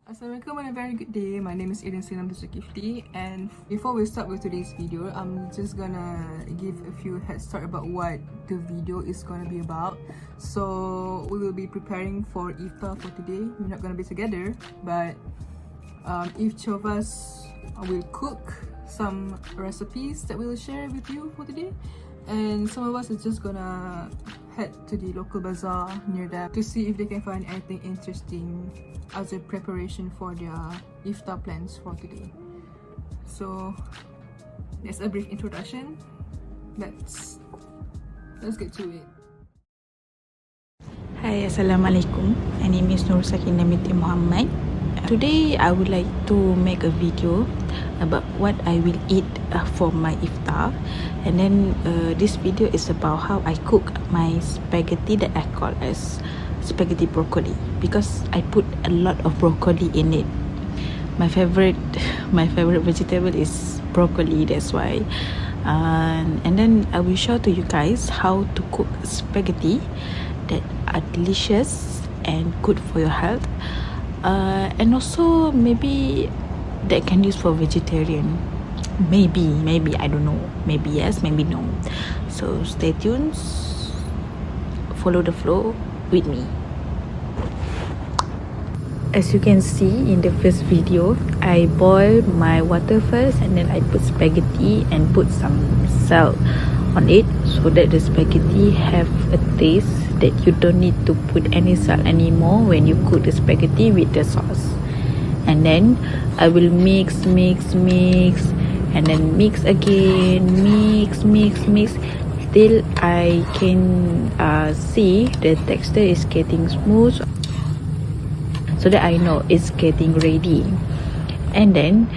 Assalamualaikum and a very good day. My name is Irin Sinam Zulkifli, and before we start with today's video, I'm just gonna give a few head start about what the video is gonna be about. So we will be preparing for Iftar for today. We're not gonna be together, but each of us will cook some recipes that we'll share with you for today, and some of us is just gonna head to the local bazaar near them to see if they can find anything interesting as a preparation for their iftar plans for today. So that's a brief introduction. Let's get to it. Hi, Assalamualaikum. My name is Nur Sakinah binti Muhammad. Today I would like to make a video about what I will eat for my iftar, and then this video is about how I cook my spaghetti that I call as spaghetti broccoli, because I put a lot of broccoli in it. My favorite vegetable is broccoli, that's why. And then I will show to you guys how to cook spaghetti that are delicious and good for your health, and also maybe that can use for vegetarian. Maybe I don't know, maybe yes, maybe no. So stay tuned, follow the flow with me. As you can see in the first video, I boil my water first, and then I put spaghetti and put some salt on it so that the spaghetti have a taste that you don't need to put any salt anymore when you cook the spaghetti with the sauce. And then I will mix, and then mix again, mix till I can see the texture is getting smooth, so that I know it's getting ready. And then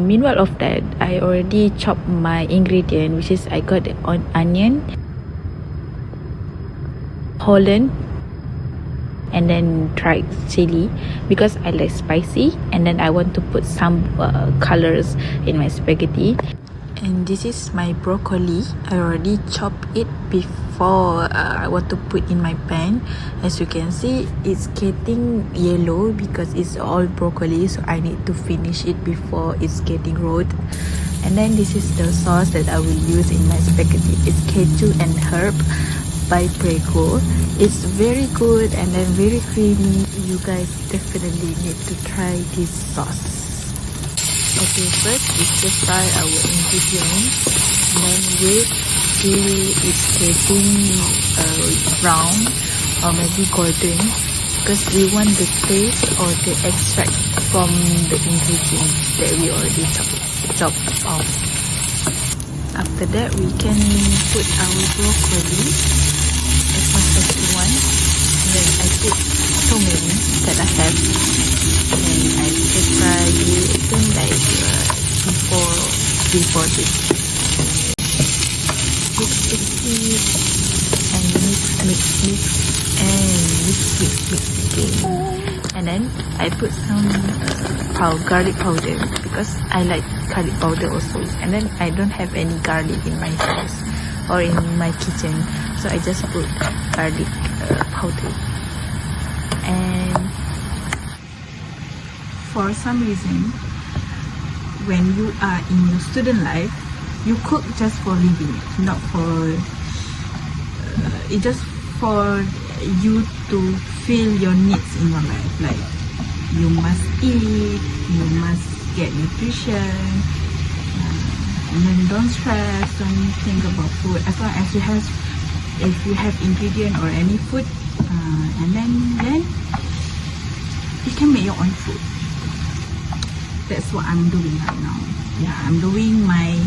meanwhile of that, I already chopped my ingredient, which is I got the onion, Holland, and then dried chili, because I like spicy, and then I want to put some colors in my spaghetti. And this is my broccoli. I already chopped it before I want to put in my pan. As you can see, it's getting yellow because it's all broccoli, so I need to finish it before it's getting raw. And then this is the sauce that I will use in my spaghetti. It's keju and herb by Prego. It's very good and then very creamy. You guys definitely need to try this sauce. Okay, first let's just fry our ingredients, and then wait till it's getting brown or maybe golden, because we want the taste or the extract from the ingredients that we already chopped off. After that, we can put our broccoli as much as you want. And then I put so many that I have, and I just fry it like before this. Mix and mix again. And then I put some garlic powder, because I like garlic powder also. And then I don't have any garlic in my house or in my kitchen, so I just put garlic powder. And for some reason, when you are in your student life, you cook just for living, not for it's just for you to fill your needs in your life. Like, you must eat, you must get nutrition, and then don't stress, don't think about food. As long as if you have ingredient or any food, and then you can make your own food. That's what I'm doing right now. Yeah, I'm doing my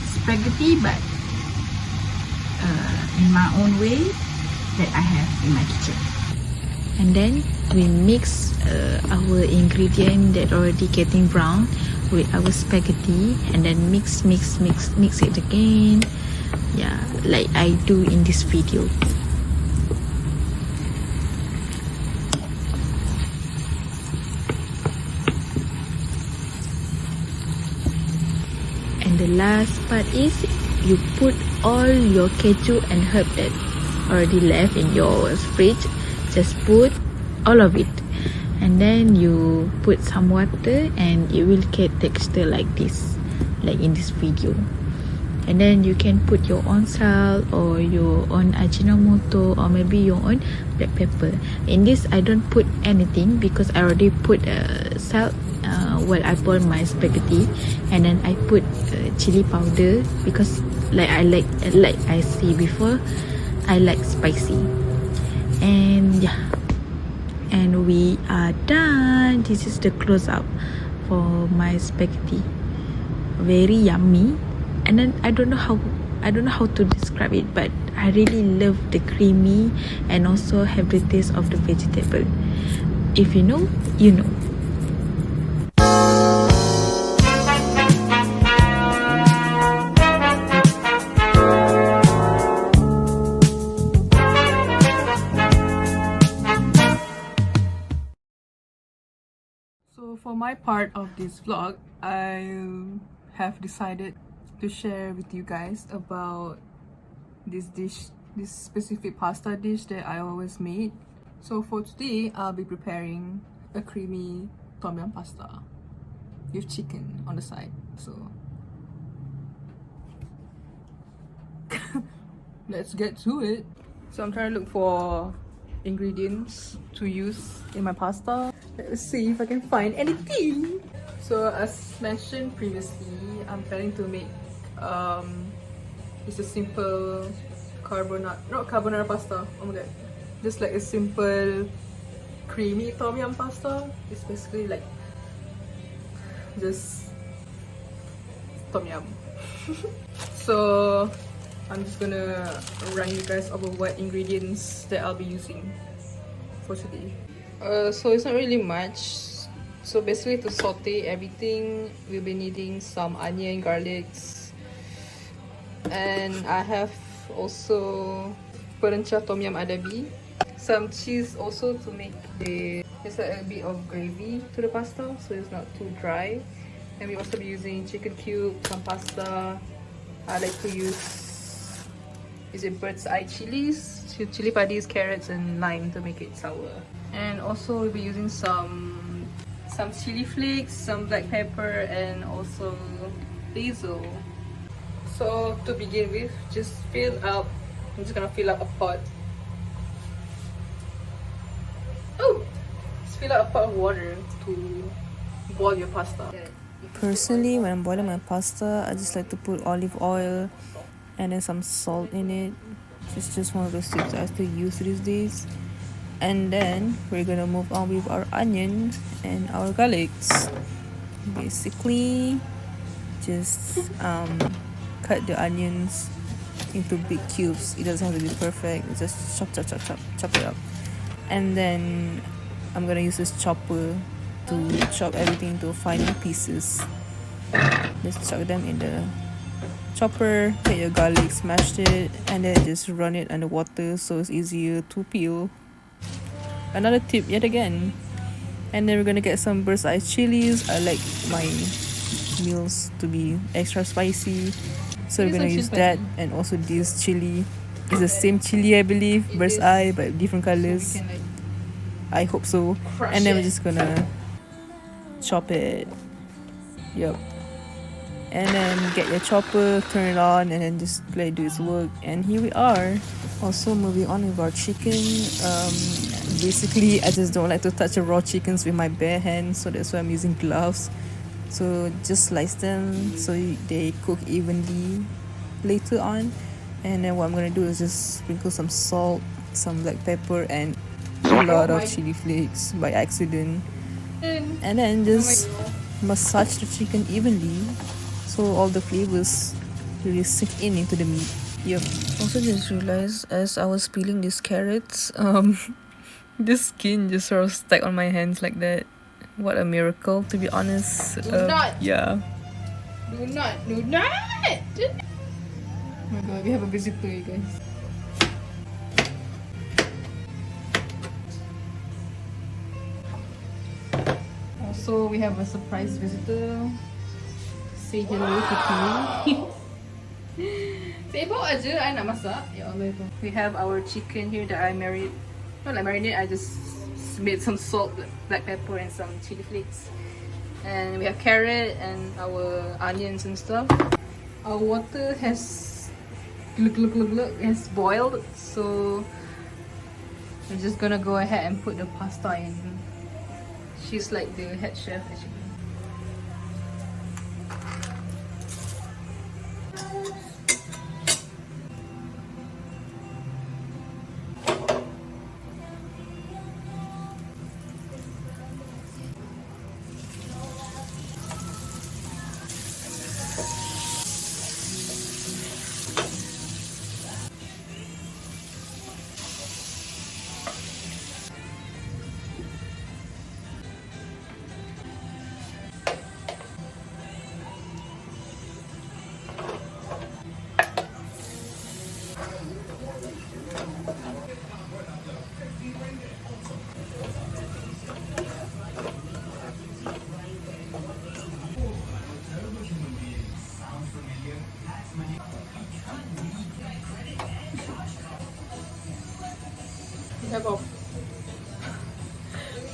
spaghetti, but in my own way that I have in my kitchen. And then we mix our ingredient that already getting brown with our spaghetti, and then mix it again. Yeah, like I do in this video. And the last part is you put all your keju and herb that already left in your fridge. Just put all of it, and then you put some water and it will get texture like this, like in this video. And then you can put your own salt or your own ajinomoto or maybe your own black pepper. In this I don't put anything because I already put salt while I boil my spaghetti, and then I put chili powder because like I say before, I like spicy. And yeah, and we are done. This is the close up for my spaghetti. Very yummy. And then I don't know how to describe it, but I really love the creamy and also have the taste of the vegetable. If you know, you know. So for my part of this vlog, I have decided to share with you guys about this dish, this specific pasta dish that I always made. So for today, I'll be preparing a creamy tom yum pasta with chicken on the side. So let's get to it. So I'm trying to look for ingredients to use in my pasta. Let's see if I can find anything. So as mentioned previously, I'm planning to make it's a simple not carbonara pasta. Oh my god, just like a simple creamy tom yum pasta. It's basically like just tom yum. So I'm just gonna run you guys over what ingredients that I'll be using for today. So it's not really much. So basically, to saute everything, we'll be needing some onion, garlics, and I have also perencah tom yum adabi, some cheese also to make just like a bit of gravy to the pasta, so it's not too dry. And we also be using chicken cube, some pasta. I like to use bird's eye chilies, chili paddies, carrots, and lime to make it sour. And also we'll be using some chili flakes, some black pepper, and also basil. So to begin with, I'm just gonna fill up a pot. Just fill up a pot of water to boil your pasta. Personally, when I'm boiling my pasta, I just like to put olive oil and then some salt in it. It's just one of those tips I still use these days. And then we're gonna move on with our onions and our garlics. Basically, just cut the onions into big cubes. It doesn't have to be perfect. Just chop it up. And then I'm gonna use this chopper to chop everything into fine pieces. Just chuck them in the chopper. Take your garlic, smash it, and then just run it under water so it's easier to peel. Another tip yet again. And then we're gonna get some bird's eye chilies. I like my meals to be extra spicy, so we're gonna use that. And also this chili is the same chili, I believe, bird's eye, but different colors. I hope so. And then we're just gonna chop it. Yep. And then get your chopper, turn it on, and then just let it do its work. And here we are. Also moving on with our chicken. Basically, I just don't like to touch the raw chickens with my bare hands, so that's why I'm using gloves. So just slice them so they cook evenly later on. And then what I'm gonna do is just sprinkle some salt, some black pepper, and a lot of chili flakes by accident. And then just massage the chicken evenly so all the flavors really sink into the meat. Yep. Also just realized as I was peeling these carrots, the skin just sort of stuck on my hands like that. What a miracle, to be honest. Yeah. Do not. Oh my god, we have a visitor, you guys. Also, we have a surprise visitor. Say hello to me. Say bawa aja, I nak masak. Ya Allah. We have our chicken here that I marinate. Not like marinate, I just just made some salt, black pepper, and some chili flakes. And we have carrot and our onions and stuff. Our water has has boiled, so I'm just gonna go ahead and put the pasta in. She's like the head chef actually.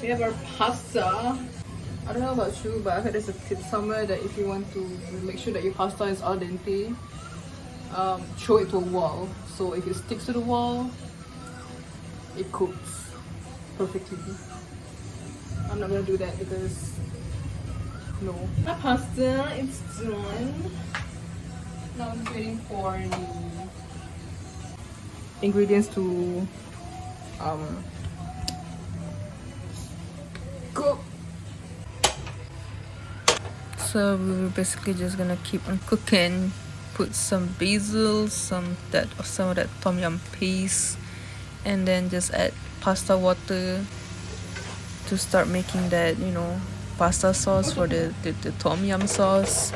We have our pasta. I don't know about you, but I heard there's a tip somewhere that if you want to make sure that your pasta is al dente, throw it to a wall. So if it sticks to the wall, it cooks perfectly. I'm not gonna do that because no. My pasta is done. Now I'm just waiting for the ingredients to cook. So we're basically just gonna keep on cooking. Put some basil, some of that tom yum paste, and then just add pasta water to start making that, you know, pasta sauce for the tom yum sauce.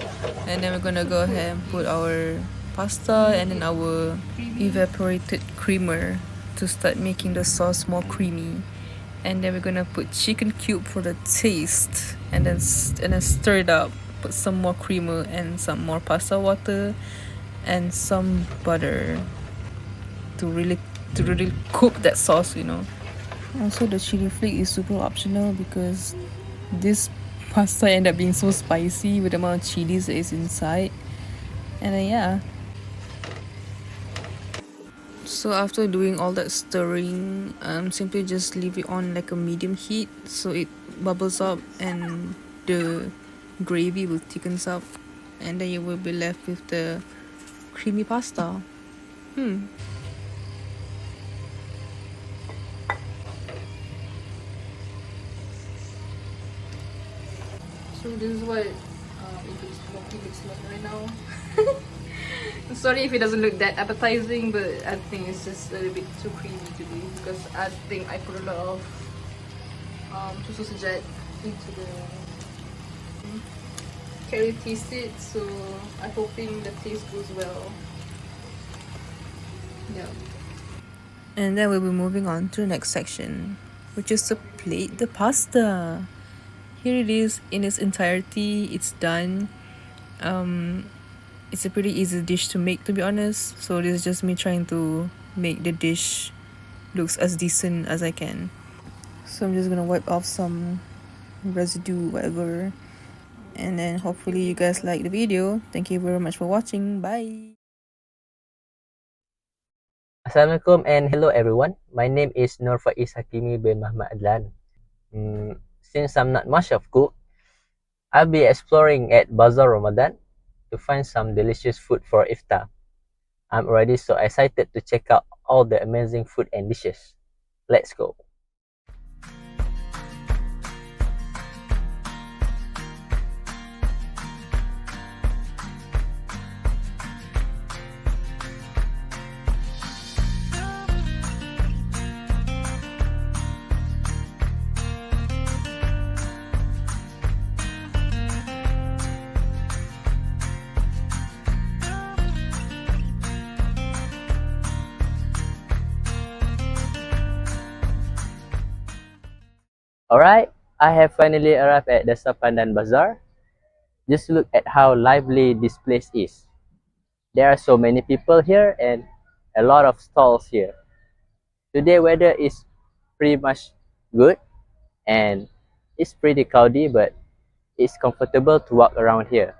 And then we're gonna go ahead and put our pasta and then our evaporated creamer to start making the sauce more creamy. And then we're gonna put chicken cube for the taste, and then stir it up. Put some more creamer and some more pasta water and some butter to really cook that sauce, you know. Also, the chili flake is super optional because this pasta ended up being so spicy with the amount of chilies that is inside. And then yeah. So after doing all that stirring, simply just leave it on like a medium heat so it bubbles up and the gravy will thickens up, and then you will be left with the creamy pasta. So this is what it looks like right now. Sorry if it doesn't look that appetizing, but I think it's just a little bit too creamy today because I think I put a lot of susu sejat into the carry taste it, so I'm hoping the taste goes well. Yeah. And then we'll be moving on to the next section, which is to plate the pasta. Here it is in its entirety. It's done. It's a pretty easy dish to make, to be honest. So this is just me trying to make the dish looks as decent as I can. So I'm just gonna wipe off some residue, whatever. And then hopefully you guys like the video. Thank you very much for watching. Bye. Assalamualaikum and hello everyone. My name is Nur Faiz Hakimi bin Muhammad Adlan. Since I'm not much of cook, I'll be exploring at Bazaar Ramadan to find some delicious food for Iftar. I'm already so excited to check out all the amazing food and dishes. Let's go. Alright, I have finally arrived at the Sapandan Bazaar. Just look at how lively this place is. There are so many people here and a lot of stalls here. Today weather is pretty much good, and it's pretty cloudy, but it's comfortable to walk around here.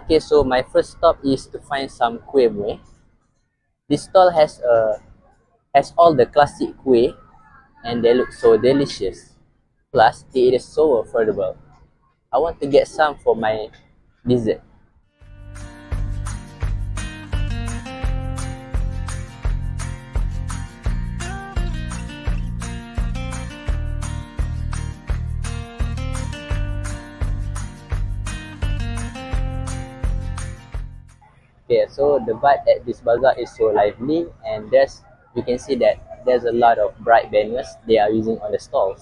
Okay, so my first stop is to find some kueh muih. This stall has all the classic kueh, and they look so delicious. Plus, it is so affordable. I want to get some for my dessert. Okay, so the vibe at this bazaar is so lively, and you can see that there's a lot of bright banners they are using on the stalls,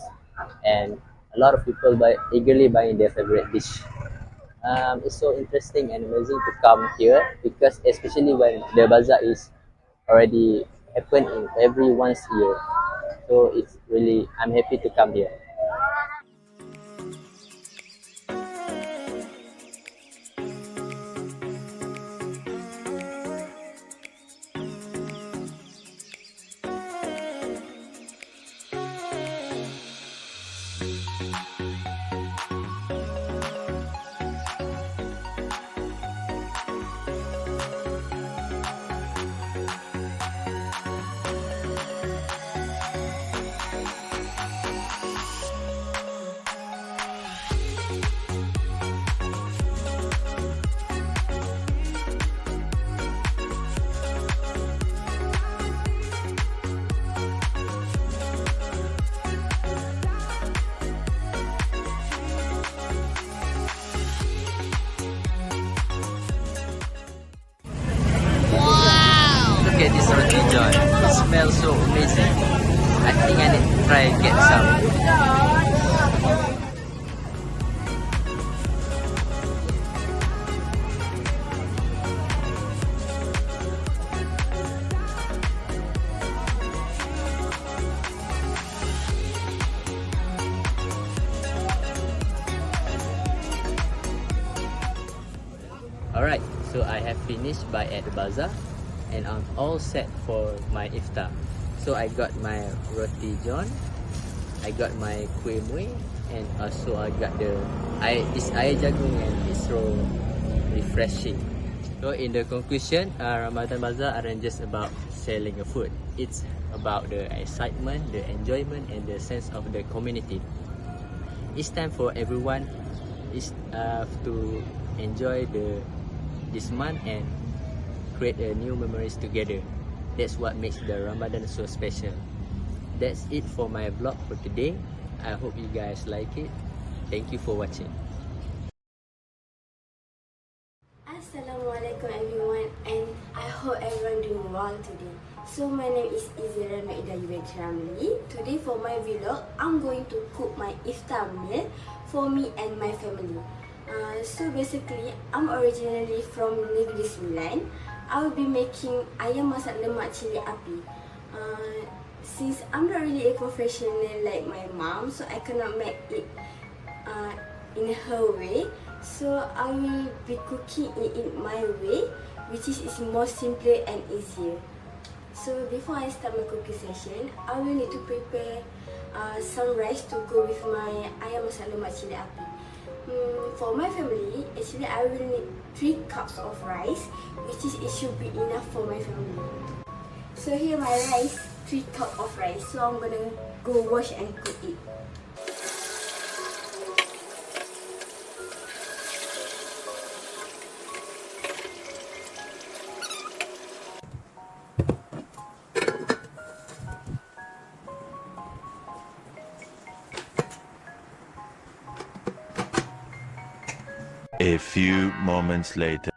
and a lot of people eagerly buying their favorite dish. It's so interesting and amazing to come here, because especially when the bazaar is already happen in every once a year, so it's really, I'm happy to come here. Look at this roti john. It smells so amazing. I think I need to try and get some. Alright, so I have finished by at the bazaar, and I'm all set for my iftar. So I got my roti john, I got my kueh muih, and also I got this air jagung, and it's so refreshing. So in the conclusion, Ramadan Bazaar aren't just about selling a food. It's about the excitement, the enjoyment, and the sense of the community. It's time for everyone to enjoy this month and create new memories together. That's what makes the Ramadan so special. That's it for my vlog for today. I hope you guys like it. Thank you for watching. Assalamualaikum everyone, and I hope everyone doing well today. So my name is Izira Maida Ramli. Today for my vlog, I'm going to cook my iftar meal for me and my family. So basically, I'm originally from Negeri Sembilan. I will be making ayam masak lemak cili api. Since I'm not really a professional like my mom, so I cannot make it in her way. So I will be cooking it in my way, which is more simpler and easier. So before I start my cooking session, I will need to prepare some rice to go with my ayam masak lemak cili api. For my family, actually I will need 3 cups of rice, which is it should be enough for my family. So here my rice, 3 cups of rice. So I'm gonna go wash and cook it. A few moments later.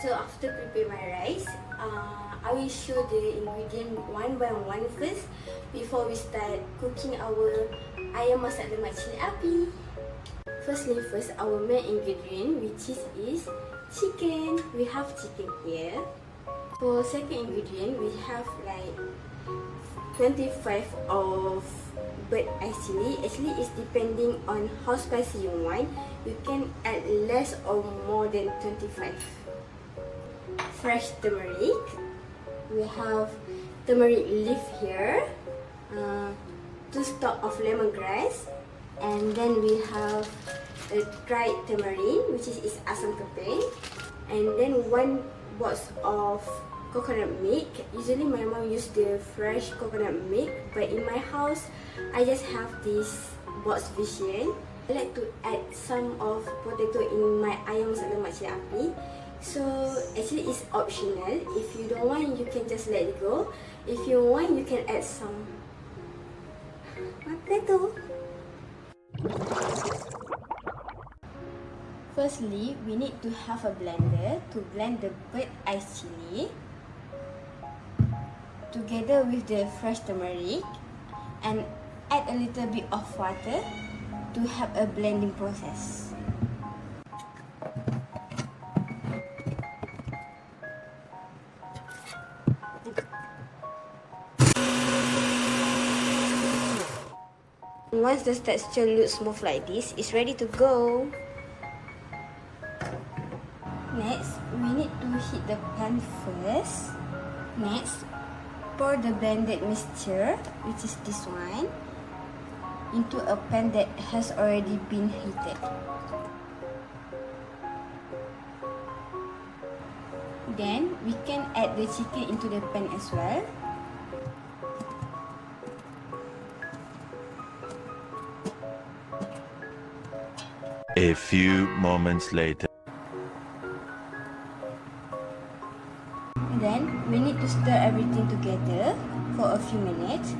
So after prepare my rice, I will show the ingredient one by one first before we start cooking our ayam masak lemak cili api. Firstly, our main ingredient, which is chicken. We have chicken here. For second ingredient, we have like 25 of bird eye chili. Actually, it's depending on how spicy you want. You can add less or more than 25. Fresh turmeric. We have turmeric leaf here. 2 stalks of lemongrass. And then we have a dried tamarind, which is asam keping. And then 1 box of coconut milk. Usually my mom use the fresh coconut milk, but in my house I just have this box version. I like to add some of potato in my ayam masak lemak cili api. So actually it's optional. If you don't want, you can just let it go. If you want, you can add some potato. Firstly, we need to have a blender to blend the bird eye chili together with the fresh turmeric and add a little bit of water to have a blending process. Once the texture looks smooth like this, it's ready to go. Next, we need to heat the pan first. Next, pour the blended mixture, which is this one, into a pan that has already been heated. Then, we can add the chicken into the pan as well. A few moments later. Then, we need to stir everything together for a few minutes.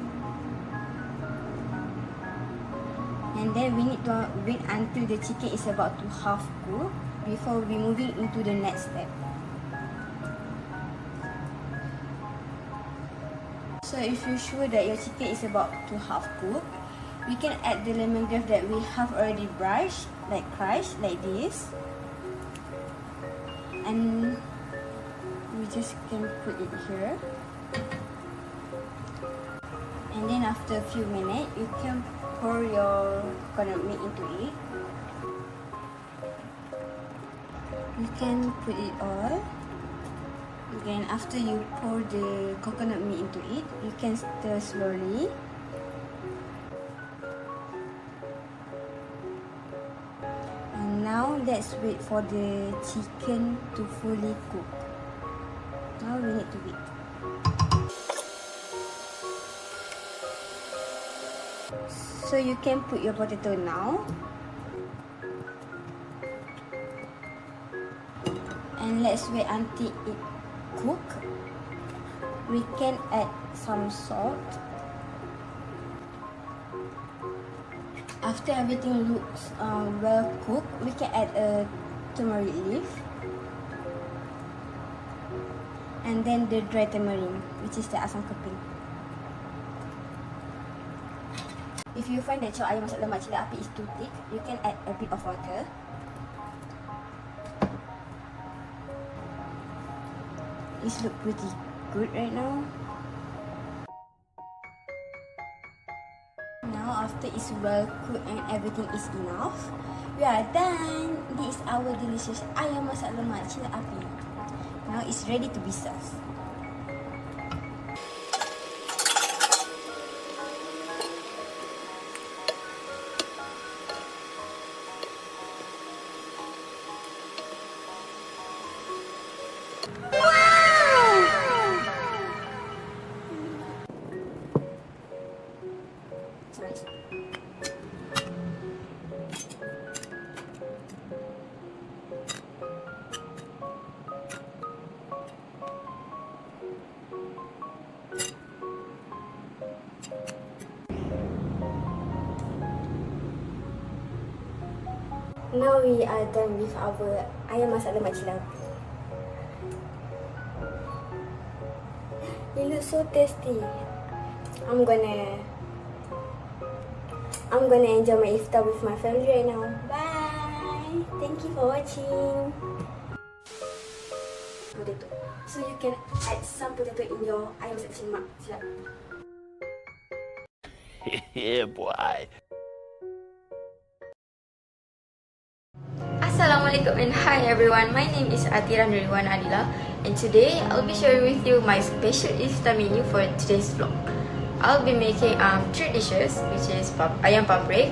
And then we need to wait until the chicken is about to half cook before we moving into the next step. So if you're sure that your chicken is about to half cook, we can add the lemongrass that we have already crushed like this. And we just can put it here. And then after a few minutes, you can pour your coconut milk into it. You can put it all. Then after you pour the coconut milk into it, you can stir slowly. And now let's wait for the chicken to fully cook. Now we need to wait. So you can put your potato now. And let's wait until it cook. We can add some salt. After everything looks well cooked, we can add a turmeric leaf. And then the dry tamarind, which is the asam keping. If you find that your ayam masak lemak cili api is too thick, you can add a bit of water. It looks pretty good right now. Now after it's well cooked and everything is enough, we are done. This is our delicious ayam masak lemak cili api. Now it's ready to be served. Now we are done with our ayam masak lemak cili api. It looks so tasty. I'm gonna enjoy my iftar with my family right now. Bye. Thank you for watching. Potato. So you can add some potato in your ayam masak lemak cili api. Yeah, boy. Assalamualaikum and hi everyone, my name is Atira Nuriwan Adila and today I'll be sharing with you my special iftar menu for today's vlog. I'll be making 3 dishes, which is ayam paprik,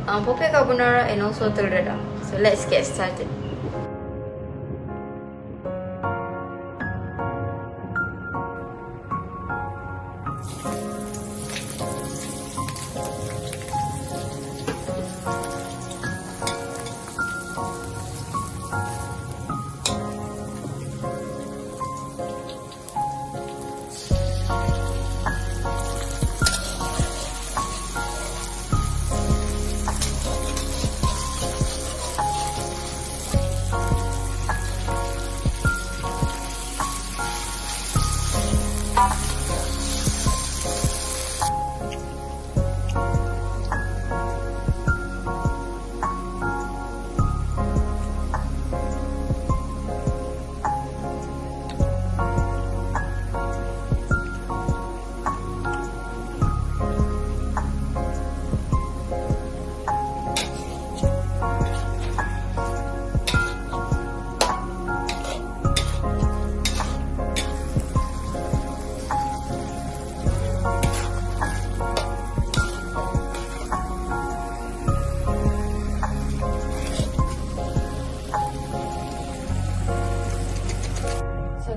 popiah carbonara and also telur dadah. So let's get started.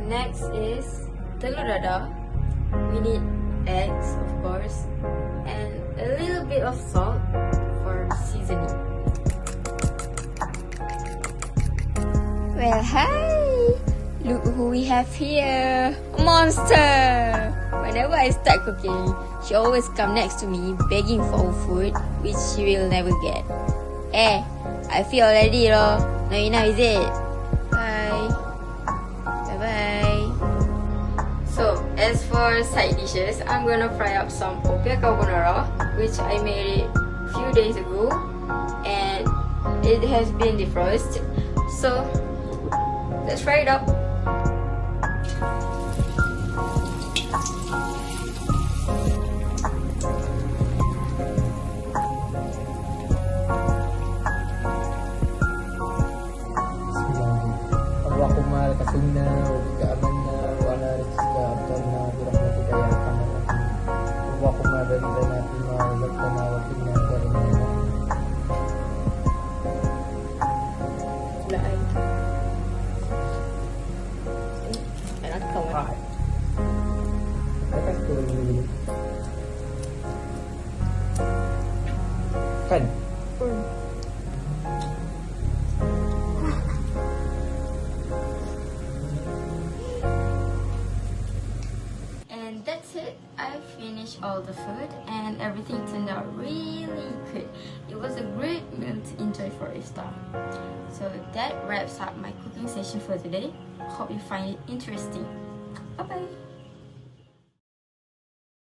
Next is telur dadah. We need eggs, of course, and a little bit of salt for seasoning. Well, hi! Look who we have here! A monster! Whenever I start cooking, she always come next to me begging for food, which she will never get. I feel already loh. Not enough, is it? Bye. Bye-bye. So, as for side dishes, I'm gonna fry up some popiah carbonara, which I made it a few days ago, and it has been defrosted. So, let's fry it up. Allahumma lakasunna wa bika'amanna wa ala rizqa abdalna birahmatika ya arhamar rahimin. Allahumma barik lana fima razaqtana wa qina adzaban nar. Kan? And that's it. I finished all the food and everything turned out really good. It was a great meal to enjoy for Iftar. So that wraps up my cooking session for today. Hope you find it interesting.